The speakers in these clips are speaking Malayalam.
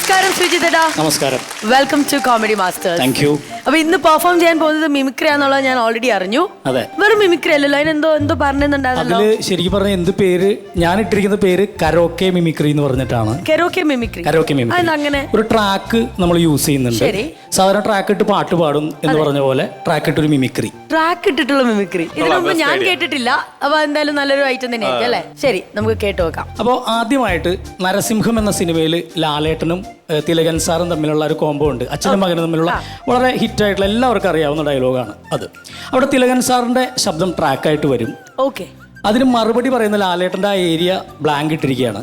നമസ്കാരം ശ്രീജിത്തേട്ടാ. നമസ്കാരം. Welcome to Comedy Masters. Thank you. അപ്പൊ ഇന്ന് പെർഫോം ചെയ്യാൻ പോകുന്നത് മിമിക്രി ആണെന്നുള്ളത് ഞാൻ ഓൾറെഡി അറിഞ്ഞു. അതെ, വെറും മിമിക്രി അല്ലല്ലോ, അതിനെന്തോ പറഞ്ഞിട്ടുണ്ടായിരുന്നല്ലോ. അതില് ശരിക്കും പറഞ്ഞ എന്ത് പേര്, ഞാൻ ഇട്ടിരിക്കുന്ന പേര് കരോക്കെ മിമിക്രി എന്ന് പറഞ്ഞിട്ടാണ്. Karaoke mimicry. കരോക്കെ മിമിക്രി അങ്ങനെ ഒരു ട്രാക്ക് നമ്മൾ യൂസ് ചെയ്യുന്നുണ്ട്. സാധാരണ ട്രാക്ക് ഇട്ട് പാട്ട് പാടും എന്ന് പറഞ്ഞ പോലെ ട്രാക്ക് ഇട്ട് ഒരു മിമിക്രി. ട്രാക്ക് ഇട്ടിട്ടുള്ള മിമിക്രി ഇതിനു മുമ്പ് ഞാൻ കേട്ടിട്ടില്ല. അപ്പൊ എന്തായാലും നല്ലൊരു ഐറ്റം തന്നെയായിരിക്കും അല്ലേ? ശരി, നമുക്ക് കേട്ടു നോക്കാം. അപ്പോൾ ആദ്യമായിട്ട് നരസിംഹം എന്ന സിനിമയിൽ ലാലേട്ടനും തിലകൻ സാറും തമ്മിലുള്ള ഒരു കോംബോ ഉണ്ട്. അച്ഛനും മകനും തമ്മിലുള്ള വളരെ ഹിറ്റായിട്ടുള്ള എല്ലാവർക്കും അറിയാവുന്ന ഡയലോഗാണ് അത്. അവിടെ തിലകൻ സാറിന്റെ ശബ്ദം ട്രാക്കായിട്ട് വരും. ഓക്കെ. അതിന് മറുപടി പറയുന്ന ലാലേട്ടൻ്റെ ആ ഏരിയ ബ്ലാങ്ക് ഇട്ടിരിക്കുകയാണ്.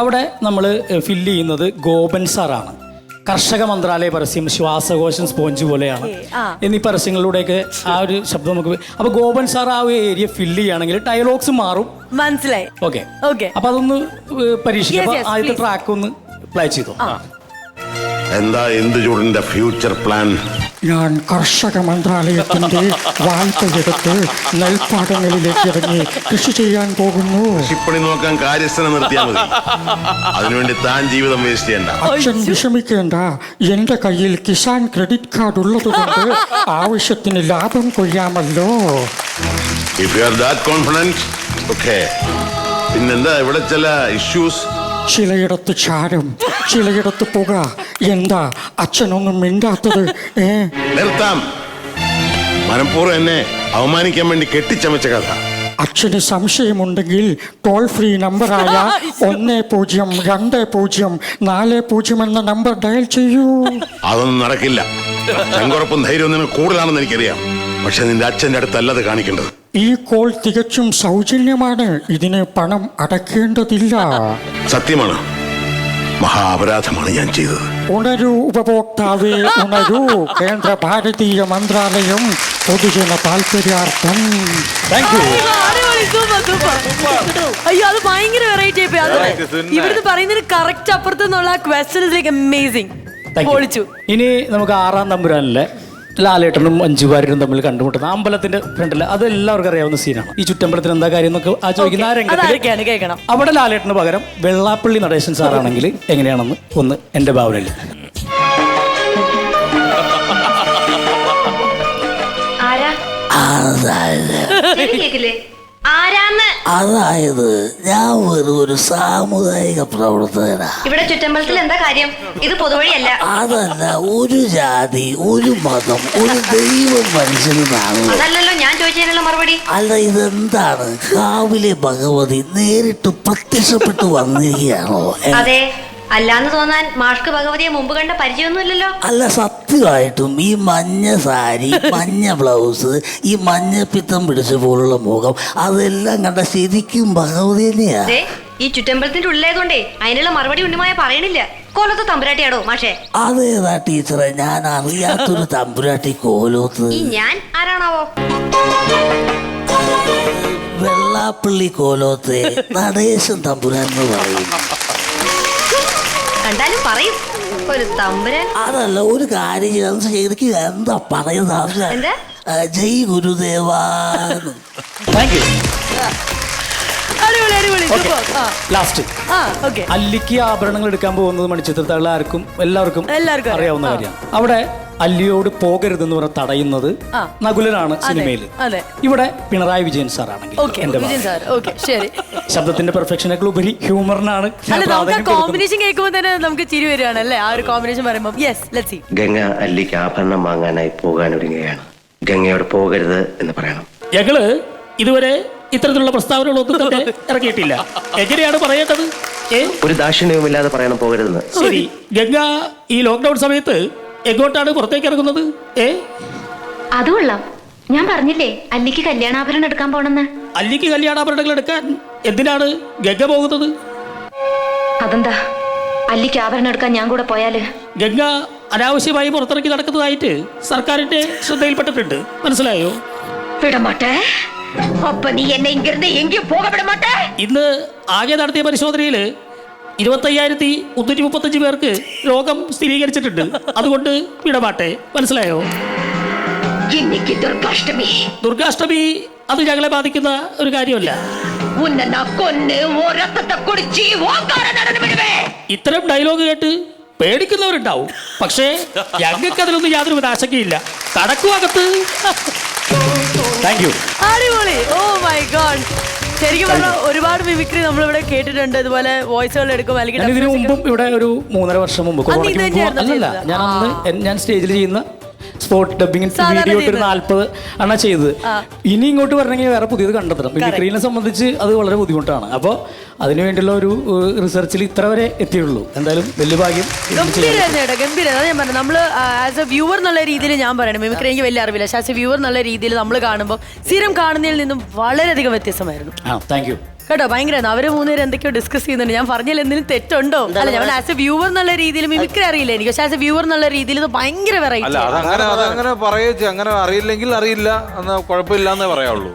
അവിടെ നമ്മൾ ഫില്ല് ചെയ്യുന്നത് ഗോപൻ സാറാണ്. കർഷക മന്ത്രാലയ പരസ്യം, ശ്വാസകോശം സ്പോഞ്ച് പോലെയാണ് എന്നീ പരസ്യങ്ങളിലൂടെയൊക്കെ ആ ഒരു ശബ്ദം നമുക്ക്. അപ്പൊ ഗോപൻ സാർ ആ ഒരു ഏരിയ ഫില്ല് ചെയ്യുകയാണെങ്കിൽ ഡയലോഗ്സ് മാറും. മനസ്സിലായി. ഓക്കെ. അപ്പൊ അതൊന്ന് പരീക്ഷിക്കാം. ആദ്യത്തെ ട്രാക്ക് ഒന്ന് പ്ലേ ചെയ്തു. എന്താ ഇന്ദുചൂടിന്റെ ഫ്യൂച്ചർ പ്ലാൻ? ഞാൻ കർഷക മന്ത്രാലയത്തിന്റെ വായ്പയെടുത്ത് നെൽപ്പാടങ്ങളിലേക്ക് ഇറങ്ങി കൃഷി ചെയ്യാൻ പോകുന്നു. കൃഷിപ്പണി നോക്കാൻ കാര്യസ്ഥനെ നിർത്തിയാൽ മതി. അതിനുവേണ്ടി താൻ ജീവിതം വേസ്റ്റ് ചെയ്യണ്ട. അച്ഛൻ വിഷമിക്കേണ്ട, എന്റെ കയ്യിൽ കിസാൻ ക്രെഡിറ്റ് കാർഡ് ഉള്ളതുകൊണ്ട് ആവശ്യത്തിന് ലാഭം കൊയ്യാമല്ലോ. If you are that confident, okay. പിന്നെന്താ ഇവിടെ ചില ഇഷ്യൂസ്? ചിലയിടത്ത് ചാരം, ചിലയിടത്ത് പുക. എന്താ അച്ഛനൊന്നും മിണ്ടാത്തത്? നിർത്താം. മനഃപൂർവ്വം എന്നെ അവമാനിക്കാൻ വേണ്ടി കെട്ടിച്ചമച്ച കഥ. അച്ഛന് സംശയമുണ്ടെങ്കിൽ ടോൾ ഫ്രീ നമ്പറായ 102040 എന്ന നമ്പർ ഡയൽ ചെയ്യൂ. അതൊന്നും നടക്കില്ല. ചങ്കുറപ്പും ധൈര്യവും നിനക്ക് കൂടുതലാണെന്ന് എനിക്കറിയാം. പക്ഷെ നിന്റെ അച്ഛൻ്റെ അടുത്തല്ലത് കാണിക്കേണ്ടത്. ഈ കോൾ തികച്ചും സൗജന്യമാണ്. ഇതിന് പണം അടയ്ക്കേണ്ടതില്ല. സത്യമാണ്, മഹാ അപരാധമാണ് ഞാൻ ചെയ്തത്. ഉണരൂ ഉപഭോക്താവേ, ഉണരൂ. കേന്ദ്ര ഭാരതീയ മന്ത്രാലയം, പൊതുജന താല്പര്യാർത്ഥം. അയ്യോ, അത് ഭയങ്കര വെറൈറ്റി ആയി. ഇവിടുന്ന് പറയുന്നതിന് കറക്റ്റ് അപ്പുറത്ത് നിന്നുള്ള ക്വസ്റ്റ്യൻ ഇസ് ലൈക്ക് അമേസിംഗ്. പൊളിച്ചു. ഇനി നമുക്ക് ആറാം തമ്പുരാനിലെ ലാലേട്ടനും മഞ്ജുവാര്യരും തമ്മിൽ കണ്ടുമുട്ടുന്ന അമ്പലത്തിന്റെ ഫ്രണ്ടിൽ, അത് എല്ലാവർക്കും അറിയാവുന്ന സീനാണ്. ഈ ചുറ്റമ്പലത്തിന് എന്താ കാര്യം എന്നൊക്കെ ആ ചോദിക്കുന്ന ആ രംഗത്തിൽ അവിടെ ലാലേട്ടന് പകരം വെള്ളാപ്പള്ളി നടേശൻ സാറാണെങ്കിൽ എങ്ങനെയാണെന്ന് ഒന്ന് എന്റെ ഭാവനയിൽ. അതായത് ഞാൻ ഒരു സാമുദായിക പ്രവർത്തകനാ. ഇവിടെ ചുറ്റമ്പലത്തിൽ എന്താ കാര്യം? ഇത് പൊതുവഴിയല്ല. അതല്ല, ഒരു ജാതി, ഒരു മതം, ഒരു ദൈവം മനുഷ്യനാണ്. അതല്ലല്ലോ ഞാൻ ചോദിച്ചതിനുള്ള മറുപടി. അല്ല, ഇതെന്താണ്? കാവിലെ ഭഗവതി നേരിട്ട് പ്രത്യക്ഷപ്പെട്ടു വന്നിരിക്കുകയാണോ? അതെ, അല്ലാന്ന് തോന്നാൻ മാഷ്ക്ക് ഭഗവതിയെ മുമ്പ് കണ്ട പരിചയമൊന്നുമില്ലല്ലോ. അല്ല, സത്യമായിട്ടും ഈ മഞ്ഞ സാരി, മഞ്ഞ ബ്ലൗസ്, ഈ മഞ്ഞപ്പിത്തം പിടിച്ച പോലുള്ള മുഖം, അതെല്ലാം കണ്ട ശരിക്കും ഭഗവതി തന്നെയാ. ഈ ചുറ്റമ്പലത്തിന്റെ ഉള്ളിലായതുകൊണ്ടേ അതിനുള്ള മറുപടി ഉണ്ണിമായ പറയണില്ല. കോലത്ത് തമ്പുരാട്ടിയാടോ മാഷേ? അതേതാ ടീച്ചറെ, ഞാൻ അറിയാത്തൊരു തമ്പുരാട്ടി കോലോത്ത്. ഈ ഞാൻ ആരാണാവോ? വെള്ളാപ്പള്ളി കോലോത്തെ നടേശൻ തമ്പുരാൻ എന്ന് പറയും. കണ്ടാലും പറയും ഒരു തമ്പുരാൻ. അതല്ല, ഒരു കാര്യം ശരിക്കും എന്താ പറയുന്നത്? ജയ് ഗുരുദേവാ. ലാസ്റ്റ് അല്ലിക്ക് ആഭരണങ്ങൾ എടുക്കാൻ പോകുന്നത് മണിച്ചിത്രത്താഴിലെ എല്ലാവർക്കും അറിയാവുന്ന കാര്യമാണ്. അവിടെ അല്ലിയോട് പോകരുതെന്ന് പറഞ്ഞ തടയുന്നത് നകുലനാണ് സിനിമയിൽ. ഇവിടെ പിണറായി വിജയൻ സാറാണെങ്കിൽ ശബ്ദത്തിന്റെ പെർഫെക്ഷനേക്കാൾ ഉപരി ഹ്യൂമറിനാണ്. കോമ്പിനേഷൻ കേൾക്കുമ്പോൾ തന്നെ നമുക്ക് ചിരി വരികയാണ് അല്ലേ? ആ ഒരു കോമ്പിനേഷൻ പറയുമ്പോൾ. ഗംഗ അല്ലിക്ക് ആഭരണം വാങ്ങാനായി പോകാനൊരുങ്ങുകയാണ്. ഗംഗയോട് പോകരുത് എന്ന് പറയണം. ഞങ്ങള് ഇതുവരെ ഇത്തരത്തിലുള്ള പ്രസ്താവനകളൊന്നും തന്നെ ഇറക്കിയിട്ടില്ല. എങ്ങനെയാണ് പറയേണ്ടത്? ഒരു ദാക്ഷിണ്യവുമില്ലാതെ പറയണം പോകരുതെന്ന്. ശരി, ഗംഗ ഈ ലോക്ക്ഡൌൺ സമയത്ത് എങ്ങോട്ടാണ് പുറത്തേക്ക് ഇറങ്ങുന്നത്? അത് കൊള്ളാം. ഞാൻ പറഞ്ഞില്ലേ അല്ലിക്ക് കല്യാണാഭരണം എടുക്കാൻ പോണെന്ന്. അല്ലിക്ക് കല്യാണാഭരണങ്ങൾ എടുക്കാൻ എന്തിനാണ് ഗംഗ പോകുന്നത്? അതെന്താ, അല്ലിക്ക് ആഭരണം എടുക്കാൻ ഞാൻ കൂടെ പോയാല്? ഗംഗ അനാവശ്യമായി പുറത്തിറക്കി നടക്കുന്നതായിട്ട് സർക്കാരിന്റെ ശ്രദ്ധയിൽപ്പെട്ടിട്ടുണ്ട്. മനസ്സിലായോ? വിടമാട്ടെ. അപ്പൊ നീ എന്നെ എങ്കിൽ പോകാൻ വിടമാട്ടെ. ഇന്ന് ആകെ നടത്തിയ പരിശോധനയിൽ 25,335 പേർക്ക് രോഗം സ്ഥിരീകരിച്ചിട്ടുണ്ട്. അതുകൊണ്ട് വിടമാട്ടെ. മനസ്സിലായോ? ദുർഗാഷ്ടമി അത് ഞങ്ങളെ ബാധിക്കുന്ന ഒരു കാര്യമല്ല. ഉന്നെ കൊന്ന് ഓരത്തത്തെ കുടിച്ച് ഓങ്കാരം നടന്നു വിടുവേ. ഇത്തരം ഡയലോഗ് കേട്ട് പേടിക്കുന്നവരുണ്ടാവും, പക്ഷേ ഞങ്ങൾക്ക് അതിലൊന്നും യാതൊരു ആശങ്കയില്ല. കടക്കുവകത്ത്. Thank you. അടിപൊളി. Oh my god. ശരിക്കും പറഞ്ഞാൽ ഒരുപാട് മിമിക്രി നമ്മളിവിടെ കേട്ടിട്ടുണ്ട്. ഇതുപോലെ വോയിസുകൾ എടുക്കും അല്ലെങ്കിൽ ഞാൻ ഇതിനു മുമ്പും ഇവിടെ ഒരു 3.5 വർഷം മുമ്പ് കൊറോണയ്ക്ക് മുമ്പ് അല്ലല്ല, ഞാൻ അന്ന് ഞാൻ സ്റ്റേജിൽ ചെയ്യുന്ന സ്പോട്ട് ഡബിങ് വീഡിയോ ഒരു 40 ആണ് ചെയ്തത്. ഇനി ഇങ്ങോട്ട് വരണമെങ്കിൽ വേറെ പുതിയത് കണ്ടെത്തണം. മിമിക്രീനെ സംബന്ധിച്ച് അത് വളരെ ബുദ്ധിമുട്ടാണ്. അപ്പോൾ അതിനു വേണ്ടിയുള്ള ഒരു റിസർച്ചിൽ ഇത്ര വരെ എത്തിയുള്ളൂ. എന്തായാലും വലിയ ഭാഗ്യം. ഗംഭീര. ഞാൻ പറഞ്ഞു, നമ്മൾ ആസ് എ വ്യൂവർ എന്നുള്ള രീതിയിൽ ഞാൻ പറയണം, മിമിക്രി എനിക്ക് വലിയ അറിവില്ല. പക്ഷേ ആസ് എ വ്യൂവർ എന്നുള്ള രീതിയിൽ നമ്മൾ കാണുമ്പോൾ സ്ഥിരം കാണുന്നതിൽ നിന്നും വളരെയധികം വ്യത്യസ്തമായിരുന്നു. താങ്ക് യു കേട്ടോ. ഭയങ്കരമായിരുന്നു. അവര് 3 പേര് എന്തൊക്കെയോ ഡിസ്കസ് ചെയ്യുന്നുണ്ട്. ഞാൻ പറഞ്ഞാൽ എന്തെങ്കിലും തെറ്റുണ്ടോ? അല്ല, ഞാൻ ആസ് എ വ്യൂവർ എന്നുള്ള രീതിയിൽ മിമിക്രി അറിയില്ല എനിക്ക്, പക്ഷേ ആസ് എ വ്യൂവർ എന്നുള്ള രീതിയിൽ ഇത് ഭയങ്കര വെറൈറ്റി. അതങ്ങനെ പറയുക, അങ്ങനെ അറിയില്ലെങ്കിൽ അറിയില്ല എന്ന് കുഴപ്പമില്ല എന്നേ പറയാവുള്ളൂ.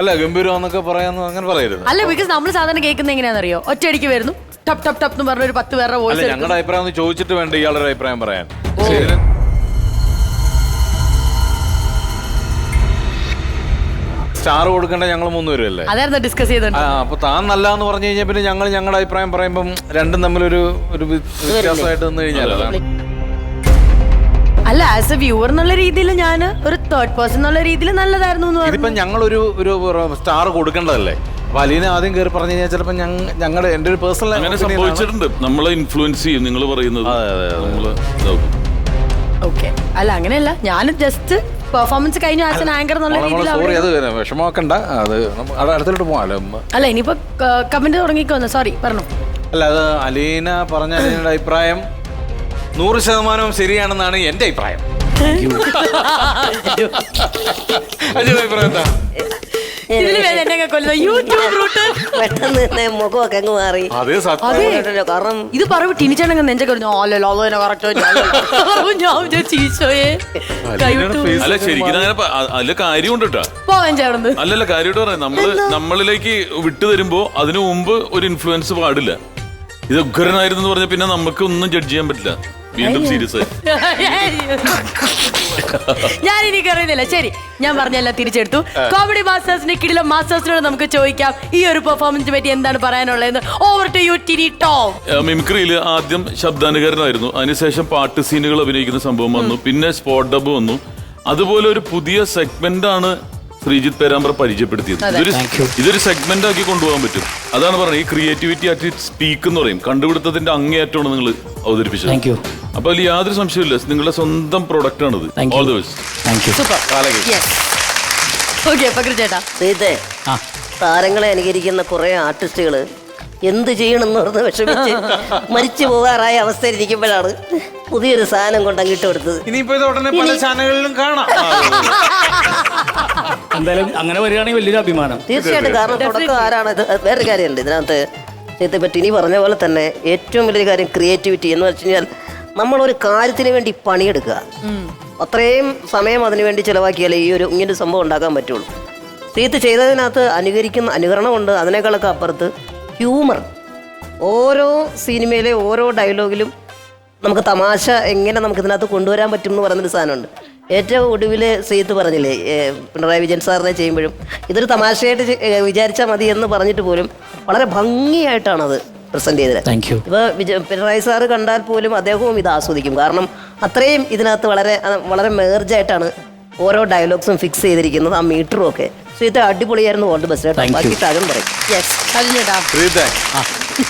അല്ല, ഗംഭീരം എന്നൊക്കെ പറയാന്ന് അങ്ങനെ പറയരുത്. അല്ല, ബിക്കോസ് നമ്മൾ സാധാരണ കേൾക്കുന്നത് എങ്ങനെയാണെന്നറിയോ? ഒറ്റയടിക്ക് വരുന്നു, ടപ്പ് ടപ്പ് ടപ്പ് എന്ന് പറഞ്ഞ ഒരു 10 പേരുടെ വോയിസ്. ഞങ്ങളുടെ അഭിപ്രായം ഒന്ന് ചോദിച്ചിട്ട് വേണ്ട ഇയാളുടെ അഭിപ്രായം പറയാൻ. സ്റ്റാർ കൊടുക്കേണ്ട ഞങ്ങൾ 3 പേരല്ലേ? അതായിരുന്നു ഡിസ്കസ് ചെയ്തത്. അപ്പൊ താൻ നല്ല എന്ന് പറഞ്ഞു കഴിഞ്ഞാൽ പിന്നെ ഞങ്ങൾ ഞങ്ങളുടെ അഭിപ്രായം പറയുമ്പം രണ്ടും തമ്മിലൊരു വ്യത്യാസമായിട്ട് നിന്ന് കഴിഞ്ഞാൽ അല്ല, ആസ് എ വ്യൂവർ എന്നുള്ള രീതിയിൽ ഞാൻ ഒരു തേർഡ് പേഴ്സൺ എന്നുള്ള രീതിയിൽ നല്ലതായിരുന്നു എന്ന് പറഞ്ഞു. ഇതിപ്പോ ഞങ്ങളൊരു സ്റ്റാർ കൊടുക്കേണ്ടതല്ലേ? അപ്പൊ അലീന ആദ്യം കയറി പറഞ്ഞു കഴിഞ്ഞാൽ ചിലപ്പോ ഞങ്ങളുടെ എന്റെ ഒരു പേഴ്സണൽ അങ്ങനെ സംഭവിച്ചിട്ടുണ്ട്. നമ്മളെ ഇൻഫ്ലുവൻസ് ചെയ്യും നിങ്ങൾ പറയുന്നത്. ഓക്കെ. അല്ല, അങ്ങനെയല്ല, ഞാൻ ജസ്റ്റ് പെർഫോമൻസ് കഴിഞ്ഞു ആസ് എൻ ആങ്കർ എന്നുള്ള രീതിയിൽ. സോറി, അത് വിഷമാക്കണ്ട. അത് അടുത്തോട്ട് പോകാലോ. അല്ല, ഇനിയിപ്പോ കമന്റ് തുടങ്ങിക്കോന്ന്. സോറി, പറഞ്ഞു. അല്ല, അത് അലീന പറഞ്ഞ അലീനയുടെ അഭിപ്രായം 100% ശരിയാണെന്നാണ് എന്റെ അഭിപ്രായം. അഭിപ്രായം എന്താ? പെട്ടെന്ന് മുഖമൊക്കെ അങ്ങ് മാറി. അതേ സത്യം. കാരണം ഇത് പറയുമ്പോ ടിനിച്ചേട്ടൻ നെഞ്ചൊക്കെ അല്ല, ശരിക്കും അതിലെ കാര്യമുണ്ട് കേട്ടോ. അല്ലല്ല, കാര്യമായിട്ട് പറയാം. നമ്മളിലേക്ക് വിട്ടു തരുമ്പോ അതിനു മുമ്പ് ഒരു ഇൻഫ്ലുവൻസ് പാടില്ല. ഇത് ഉഗ്രനായിരുന്നു പറഞ്ഞ പിന്നെ നമുക്ക് ഒന്നും ജഡ്ജ് ചെയ്യാൻ പറ്റില്ല. വീണ്ടും സീരിയസ് ആയി. ഞാൻ എനിക്ക് അറിയുന്നില്ല. ശരി, ഞാൻ പറഞ്ഞെല്ലാം തിരിച്ചെടുത്തു. കോമഡി മാസ്റ്റേഴ്സിന്റെ കിടിലം മാസ്റ്റേഴ്സിനോട് നമുക്ക് ചോദിക്കാം ഈ ഒരു പെർഫോമൻസിനെ പറ്റി എന്താണ് പറയാനുള്ളതെന്ന്. Over to you Tini Tom. മിമിക്രിയിൽ ആദ്യം ശബ്ദാനുകരണമായിരുന്നു, അതിനുശേഷം പാട്ട് സീനുകൾ അഭിനയിക്കുന്ന സംഭവം വന്നു, പിന്നെ സ്പോട്ട് ഡബ് വന്നു. അതുപോലെ ഒരു പുതിയ സെഗ്മെന്റ് ആണ് ശ്രീജിത്ത് പേരാമ്പ്ര പരിചയപ്പെടുത്തിയത്. ഇതൊരു സെഗ്മെന്റ് ആക്കി കൊണ്ടുപോകാൻ പറ്റും. അതാണ് പറഞ്ഞത്, ഈ ക്രിയേറ്റിവിറ്റി അറ്റ് ഇറ്റ് സ്പീക്ക് എന്ന് പറയും. കണ്ടുപിടുത്തത്തിന്റെ അങ്ങേയറ്റമാണ് നിങ്ങൾ അവതരിപ്പിച്ചത്. അപ്പൊ അതിൽ യാതൊരു സംശയമില്ല, നിങ്ങളുടെ സ്വന്തം പ്രൊഡക്റ്റ് ആണിത്. All the best. താരങ്ങളെ അനുകരിക്കുന്ന കുറെ ആർട്ടിസ്റ്റുകള് എന്ത് ചെയ്യണമെന്ന് പറഞ്ഞ് വിഷമിച്ച് മരിച്ചു പോകാറായ അവസ്ഥയിൽ ഇരിക്കുമ്പോഴാണ് പുതിയൊരു സാധനം കൊണ്ടങ്ങിട്ട് കൊടുത്തത്. ഇനിയിപ്പോ ഇത് ഉടനെ പല ചാനലുകളിലും കാണാം. എന്തായാലും അങ്ങനെ വരികയാണെങ്കിൽ വലിയൊരു അഭിമാനം. തീർച്ചയായിട്ടും. കാരണം തുടക്കം ആരാണ്? വേറൊരു കാര്യമുണ്ട് ഇതിനകത്ത്. ഇപ്പൊ ടിനി പറഞ്ഞ പോലെ തന്നെ ഏറ്റവും വലിയൊരു കാര്യം ക്രിയേറ്റിവിറ്റി എന്ന് വെച്ച് കഴിഞ്ഞാൽ നമ്മളൊരു കാര്യത്തിന് വേണ്ടി പണിയെടുക്കുക. അത്രയും സമയം അതിനു വേണ്ടി ചിലവാക്കിയാലേ ഈ ഒരു ഇങ്ങനൊരു സംഭവം ഉണ്ടാക്കാൻ പറ്റുള്ളൂ. ശ്രീത്ത് ചെയ്തതിനകത്ത് അനുകരണമുണ്ട്. അതിനേക്കാളൊക്കെ അപ്പുറത്ത് ഹ്യൂമർ. ഓരോ സിനിമയിലെ ഓരോ ഡയലോഗിലും നമുക്ക് തമാശ എങ്ങനെ നമുക്ക് ഇതിനകത്ത് കൊണ്ടുവരാൻ പറ്റും എന്ന് പറയുന്നൊരു സാധനമുണ്ട്. ഏറ്റവും ഒടുവിൽ ശ്രീത്ത് പറഞ്ഞില്ലേ, പിണറായി വിജയൻ സാറിനെ ചെയ്യുമ്പോഴും ഇതൊരു തമാശയായിട്ട് വിചാരിച്ചാൽ മതി എന്ന് പറഞ്ഞിട്ട് പോലും വളരെ ഭംഗിയായിട്ടാണത് പ്രസന്റ് ചെയ്തത്. ഇപ്പോൾ പിണറായി സാറ് കണ്ടാൽ പോലും അദ്ദേഹവും ഇത് ആസ്വദിക്കും. കാരണം അത്രയും ഇതിനകത്ത് വളരെ മേർജായിട്ടാണ് ഓരോ ഡയലോഗ്സും ഫിക്സ് ചെയ്തിരിക്കുന്നത്. ആ മീറ്ററും ഒക്കെ ശ്രീത്തെ അടിപൊളിയായിരുന്നു. All the best. ബാക്കി താരം പറയും.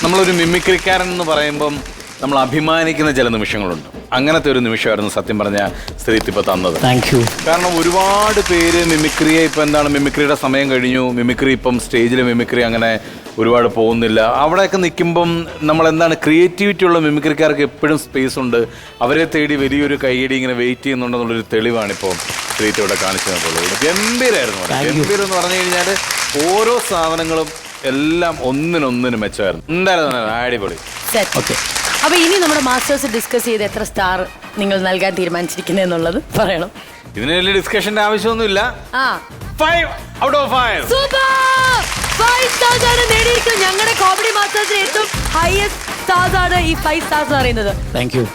നമ്മളൊരു മിമിക്രിക്കാരൻ എന്ന് പറയുമ്പം നമ്മൾ അഭിമാനിക്കുന്ന ചില നിമിഷങ്ങളുണ്ട്. അങ്ങനത്തെ ഒരു നിമിഷമായിരുന്നു സത്യം പറഞ്ഞ ശ്രീത്ത് ഇപ്പൊ തന്നത്. കാരണം ഒരുപാട് പേര് മിമിക്രിയെ ഇപ്പൊ എന്താണ്, മിമിക്രിയുടെ സമയം കഴിഞ്ഞു, മിമിക്രി ഇപ്പം സ്റ്റേജിൽ മിമിക്രി അങ്ങനെ ഒരുപാട് പോകുന്നില്ല. അവിടെയൊക്കെ നിൽക്കുമ്പം നമ്മൾ എന്താണ്, ക്രിയേറ്റിവിറ്റി ഉള്ള മിമിക്രിക്കാർക്ക് എപ്പോഴും സ്പേസ് ഉണ്ട്. അവരെ തേടി വലിയൊരു കൈയടി ഇങ്ങനെ വെയിറ്റ് ചെയ്യുന്നുണ്ടെന്നുള്ളൊരു തെളിവാണിപ്പോൾ ശ്രീത്ത് ഇവിടെ കാണിച്ചു തന്നിട്ടുള്ളത്. ഗംഭീരമായിരുന്നു. ഗംഭീരം എന്ന് പറഞ്ഞു കഴിഞ്ഞാൽ ഓരോ സാധനങ്ങളും എല്ലാം ഒന്നിനൊന്നിനും മെച്ചമായിരുന്നു. എന്തായാലും അടിപൊളി. അപ്പൊ ഇനി നമ്മുടെ മാസ്റ്റേഴ്സ് ഡിസ്കസ് ചെയ്ത് എത്ര സ്റ്റാർ നിങ്ങൾ നൽകാൻ തീരുമാനിച്ചിരിക്കുന്നത് എന്നുള്ളത് പറയണം. ഇതിന് വലിയ ഡിസ്കഷന്റെ ആവശ്യമൊന്നുമില്ല. 5 out of 5. സൂപ്പർ 5 stars ആണ് നേടിയിരിക്കുന്നത്. ഞങ്ങളുടെ കോമഡി മാസ്റ്റേഴ്സിന് ഏറ്റവും ഹയസ്റ്റ് സ്റ്റാർസ് ആണ് ഈ 5 stars എന്ന് പറയുന്നത്. Thank you.